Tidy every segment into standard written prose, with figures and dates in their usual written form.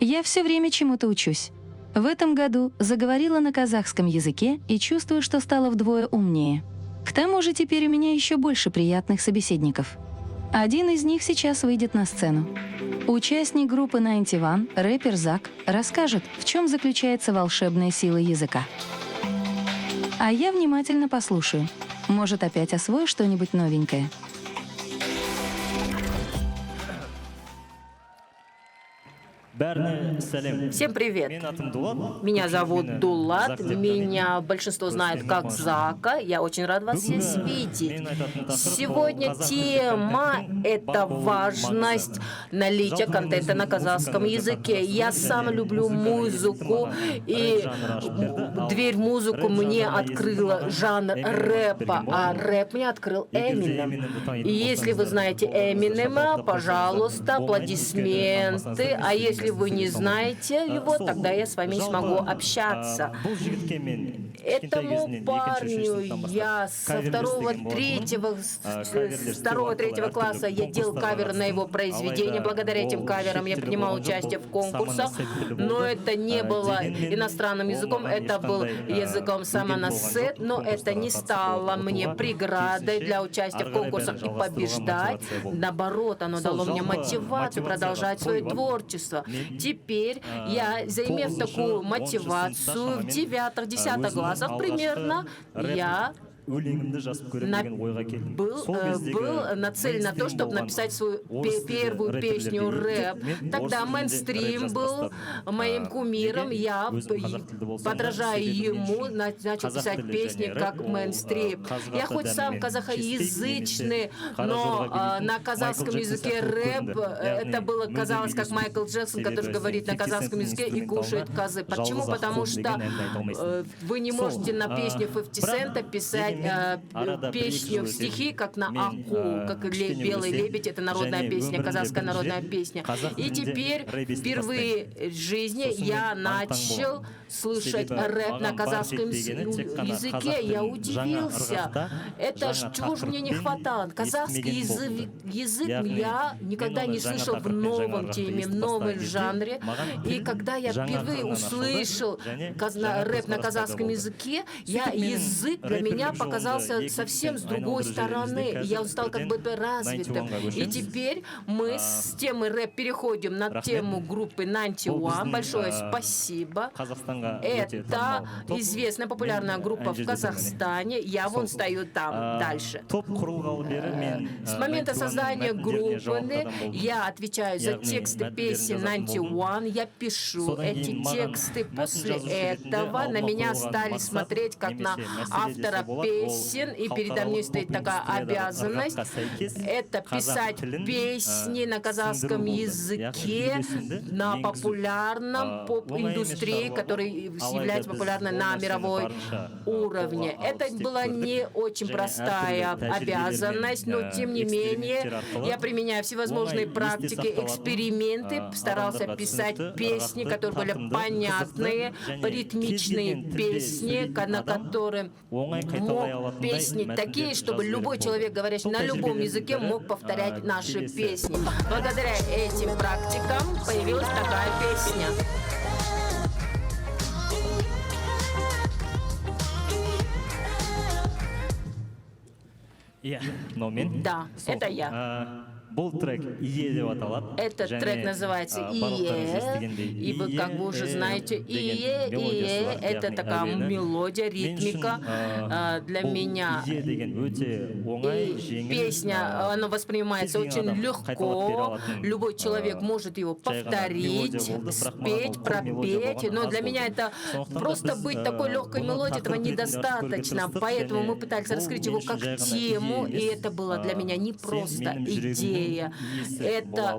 Я все время чему-то учусь. В этом году заговорила на казахском языке и чувствую, что стала вдвое умнее. К тому же теперь у меня еще больше приятных собеседников. Один из них сейчас выйдет на сцену. Участник группы 91, рэпер Зак, расскажет, в чем заключается волшебная сила языка. А я внимательно послушаю. Может, опять освою что-нибудь новенькое. Всем привет! Меня зовут Дулат, меня большинство знает как Зака. Я очень рад вас здесь видеть. Сегодня тема — это важность наличия контента на казахском языке. Я сам люблю музыку, и дверь в музыку мне открыла жанр рэпа, а рэп мне открыл Эминем. И если вы знаете Эминема, пожалуйста, аплодисменты. А если вы не знаете его, тогда я с вами не смогу общаться. Этому парню я со второго-третьего класса я делал кавер на его произведение. Благодаря этим каверам я принимал участие в конкурсах, но это не было иностранным языком, это был языком самонасет, но это не стало мне преградой для участия в конкурсах и побеждать. Наоборот, оно дало мне мотивацию продолжать свое творчество. Теперь я, заимев такую мотивацию, в 9-10 классах примерно, я был нацелен на то, чтобы написать свою первую песню рэп. Тогда мейнстрим был моим кумиром, я, подражая ему, начал писать песни как мейнстрим. Я хоть сам казахоязычный, но на казахском языке рэп, это было, казалось, как Майкл Джексон, который говорит на казахском языке и кушает козы. Почему? Потому что вы не можете на песню 50 Цента писать песню в стихи, как на Аку, как «Белый лебедь», это народная песня, казахская народная песня. И теперь впервые в жизни я начал слышать рэп на казахском языке. Я удивился. Это чего же мне не хватало? Казахский язык я никогда не слышал в новом теме, в новом жанре. И когда я впервые услышал рэп на казахском языке, язык для меня показался совсем с другой стороны. Я стал как бы развитым. И теперь мы с темы рэп переходим на тему группы 91. Большое спасибо. Это известная популярная группа в Казахстане. Я вон стою там дальше. С момента создания группы я отвечаю за тексты песен 91. Я пишу эти тексты. После этого на меня стали смотреть как на автора песен, и передо мной стоит такая обязанность — это писать песни на казахском языке, на популярном поп-индустрии, которая является популярной на мировой уровне. Это была не очень простая обязанность, но тем не менее я применяю всевозможные практики, эксперименты, старался писать песни, которые были понятные, ритмичные песни, на которые мог песни такие, чтобы любой человек, говорящий на любом языке, мог повторять наши песни. Благодаря этим практикам появилась такая песня. Да, это я. Этот трек называется «Ие», и вы как бы уже знаете, «Ие» — это такая мелодия, ритмика для меня. И песня, она воспринимается очень легко, любой человек может его повторить, спеть, пропеть, но для меня это просто быть такой легкой мелодией, этого недостаточно, поэтому мы пытались раскрыть его как тему, и это было для меня не просто идея. Это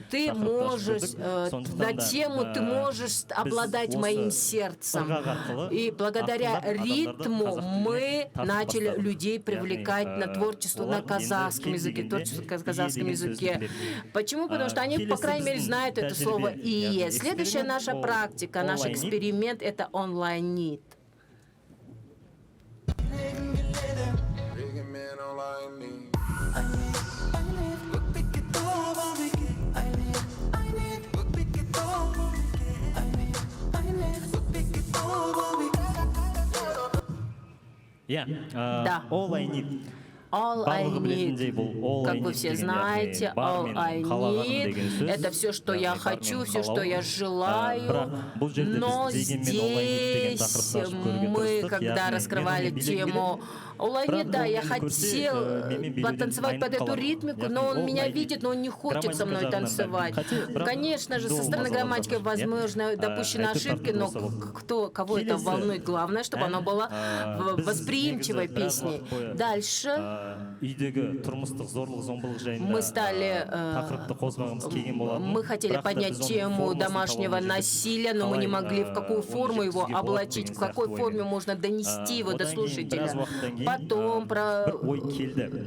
ты можешь, на тему ты можешь обладать моим сердцем. И благодаря ритму мы начали людей привлекать на творчество на казахском языке, Почему? Потому что они, по крайней мере, знают это слово «ие». Следующая наша практика, наш эксперимент — это онлайн-нит. Да. All I need. All I need, как вы все знаете, all I need, это все, что я хочу, все, что я желаю. Но здесь мы, когда раскрывали тему all I need, да, я хотел потанцевать под эту ритмику, но он меня видит, но он не хочет со мной танцевать. Конечно же, со стороны грамматики, возможно, допущены ошибки, но кого это волнует? Главное, чтобы она была восприимчивой песней. Дальше мы хотели поднять тему домашнего насилия, но мы не могли в какую форму его облачить, в какой форме можно донести его до слушателя. Потом,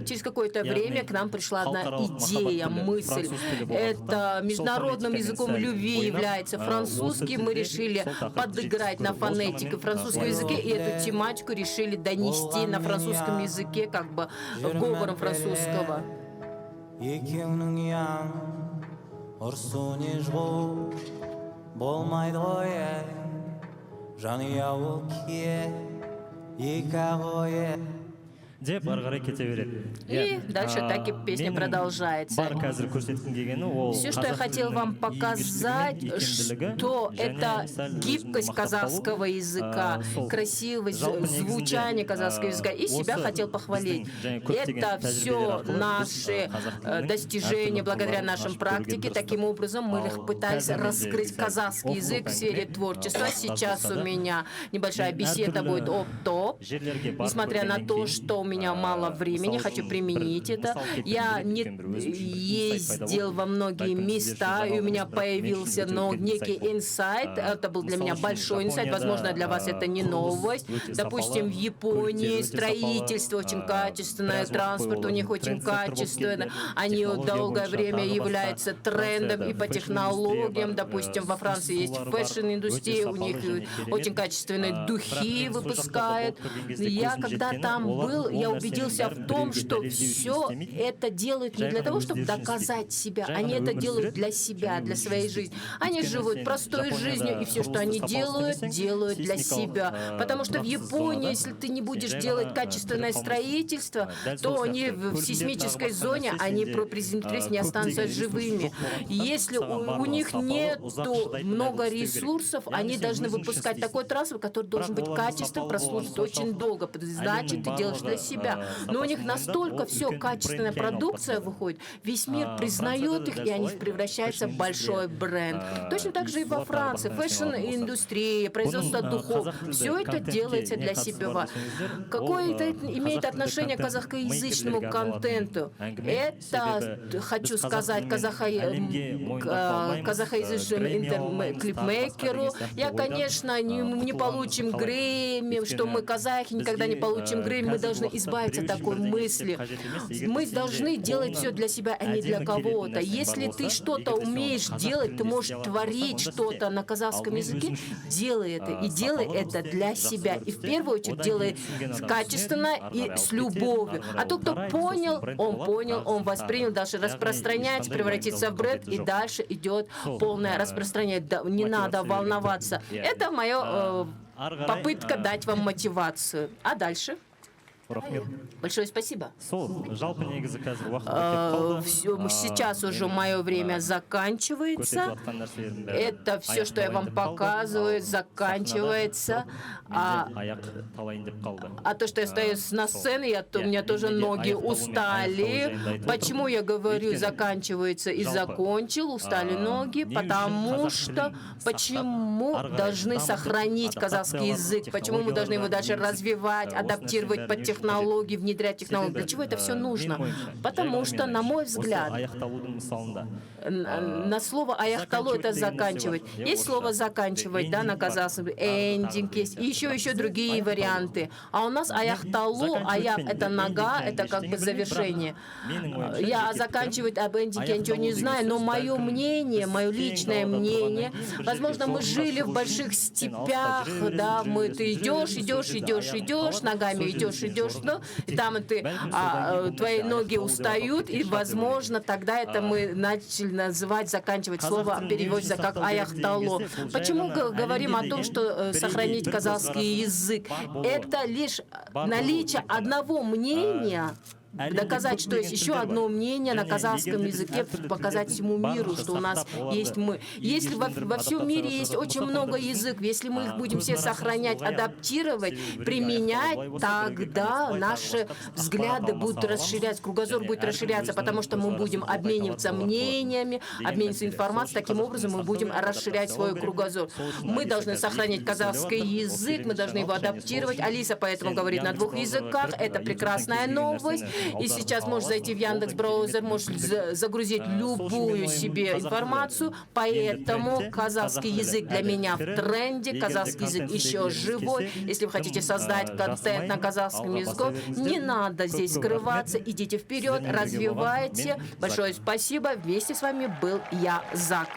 через какое-то время к нам пришла одна идея, мысль. Это международным языком любви является французский. Мы решили подыграть на фонетике французского языка и эту тематику решили донести на французском языке, как бы говором французского. И дальше так и песня продолжается. Все, что я хотел вам показать, что это гибкость казахского языка, красивость звучания казахского языка, и себя хотел похвалить. Это все наши достижения благодаря нашим практике. Таким образом, мы пытались раскрыть казахский язык в сфере творчества. Сейчас у меня небольшая беседа будет о топ. Несмотря на то, что у меня мало времени, хочу применить это. Я не ездил во многие места, и у меня появился некий инсайт. Это был для меня большой инсайт. Возможно, для вас это не новость. Допустим, в Японии строительство очень качественное, транспорт у них очень качественный. Они долгое время являются трендом и по технологиям. Допустим, во Франции есть фэшн-индустрия, у них очень качественные духи выпускают. Я когда там был, я убедился в том, что все это делают не для того, чтобы доказать себя. Они это делают для себя, для своей жизни. Они живут простой жизнью, и все, что они делают, делают для себя. Потому что в Японии, если ты не будешь делать качественное строительство, то они в сейсмической зоне, они при землетрясении останутся живыми. Если у них нет много ресурсов, они должны выпускать такой транспорт, который должен быть качественным, прослужить очень долго. Значит, ты делаешь для себя. Но у них настолько все качественная продукция выходит, весь мир признает их, и они превращаются в большой бренд. Точно так же и во Франции. Фэшн-индустрия, производство духов, все это делается для себя. Какое это имеет отношение к казахоязычному контенту? Это, хочу сказать, казахоязычному клипмейкеру. Я, конечно, не получим Грэмми, что мы казахи никогда не получим Грэмми. Мы должны избавиться от такой мысли. Мы должны делать все для себя, а не для кого-то. Если ты что-то умеешь делать, ты можешь творить что-то на казахском языке, делай это. И делай это для себя. И в первую очередь делай качественно и с любовью. А тот, кто понял, он воспринял, дальше распространяется, превратится в бренд, и дальше идет полное распространение. Не надо волноваться. Это моя попытка дать вам мотивацию. А дальше? Большое спасибо. Сейчас уже мое время заканчивается. Это все, что я вам показываю, заканчивается. А то, что я стою на сцене, у меня тоже ноги устали. Почему я говорю заканчивается и закончил, устали ноги? Потому что почему должны сохранить казахский язык? Почему мы должны его дальше развивать, адаптировать под технологии, внедрять технологии. Для чего это все нужно? Потому что, на мой взгляд, на слово «аяхталу» это заканчивать. Есть слово «заканчивать», да, на казахском, эндинг есть, и еще другие варианты. А у нас «аяхталу», «аях» — это нога, это как бы завершение. Я заканчивать об эндинге ничего не знаю, но мое мнение, мое личное мнение, возможно, мы жили в больших степях, да, ты идешь, ногами идешь, скучно, и там твои ноги устают, и, возможно, тогда это мы начали называть, заканчивать слово, переводится как «аяхтало». Почему говорим о том, что сохранить казахский язык? Это лишь наличие одного мнения, доказать, что есть еще одно мнение на казахском языке, показать всему миру, что у нас есть мы. Если во всем мире есть очень много языков, если мы их будем все сохранять, адаптировать, применять, тогда наши взгляды будут расширяться, кругозор будет расширяться, потому что мы будем обмениваться мнениями, обмениваться информацией, таким образом мы будем расширять свой кругозор. Мы должны сохранить казахский язык, мы должны его адаптировать. Алиса поэтому говорит на 2 языках, это прекрасная новость. И сейчас можешь зайти в Яндекс.Браузер, можешь загрузить любую себе информацию. Поэтому казахский язык для меня в тренде, казахский язык еще живой. Если вы хотите создать контент на казахском языке, не надо здесь скрываться, идите вперед, развивайте. Большое спасибо. Вместе с вами был я, Зак.